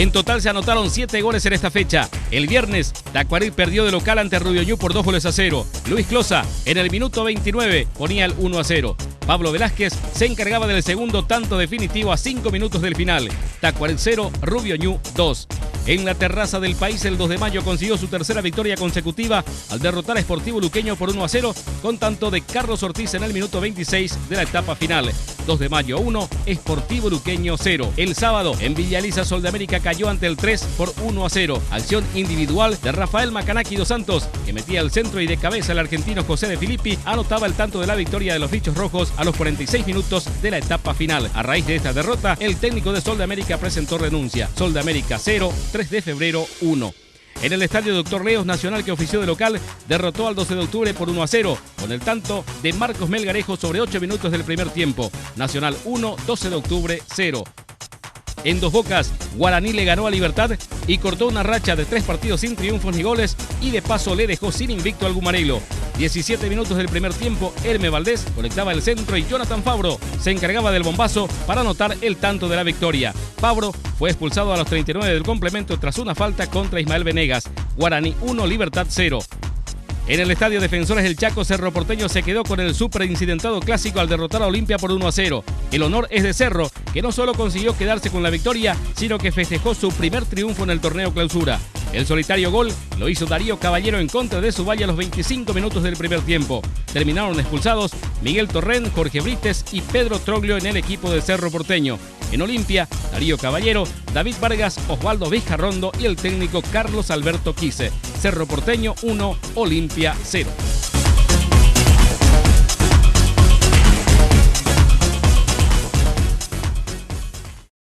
En total se anotaron 7 goles en esta fecha. El viernes, Tacuarí perdió de local ante Rubio Ñu por 2-0. Luis Closa, en el minuto 29, ponía el 1-0. Pablo Velázquez se encargaba del segundo tanto definitivo a 5 minutos del final. Tacuarí 0, Rubio Ñu 2. En la terraza del país, el 2 de mayo consiguió su tercera victoria consecutiva al derrotar a Sportivo Luqueño por 1-0 con tanto de Carlos Ortiz en el minuto 26 de la etapa final. 2 de mayo 1, Sportivo Luqueño 0. El sábado, en Villa Elisa, Sol de América cayó ante el 3 por 1-0. Acción individual de Rafael Macanaki dos Santos, que metía al centro y de cabeza el argentino José de Filippi anotaba el tanto de la victoria de los bichos rojos a los 46 minutos de la etapa final. A raíz de esta derrota, el técnico de Sol de América presentó renuncia. Sol de América 0, 3 de febrero 1. En el estadio Dr. Leos, Nacional, que ofició de local, derrotó al 12 de octubre por 1-0, con el tanto de Marcos Melgarejo sobre 8 minutos del primer tiempo. Nacional 1, 12 de octubre 0. En Dos Bocas, Guaraní le ganó a Libertad y cortó una racha de 3 partidos sin triunfos ni goles y de paso le dejó sin invicto al Gumarelo. 17 minutos del primer tiempo, Herme Valdés conectaba el centro y Jonathan Fabro se encargaba del bombazo para anotar el tanto de la victoria. Fabro fue expulsado a los 39 del complemento tras una falta contra Ismael Venegas. Guaraní 1, Libertad 0. En el estadio Defensores del Chaco, Cerro Porteño se quedó con el súper incidentado clásico al derrotar a Olimpia por 1-0. El honor es de Cerro, que no solo consiguió quedarse con la victoria, sino que festejó su primer triunfo en el torneo Clausura. El solitario gol lo hizo Darío Caballero en contra de Subaya a los 25 minutos del primer tiempo. Terminaron expulsados Miguel Torrén, Jorge Brites y Pedro Troglio en el equipo de Cerro Porteño. En Olimpia, Darío Caballero, David Vargas, Osvaldo Vizcarrondo y el técnico Carlos Alberto Quise. Cerro Porteño 1, Olimpia 0.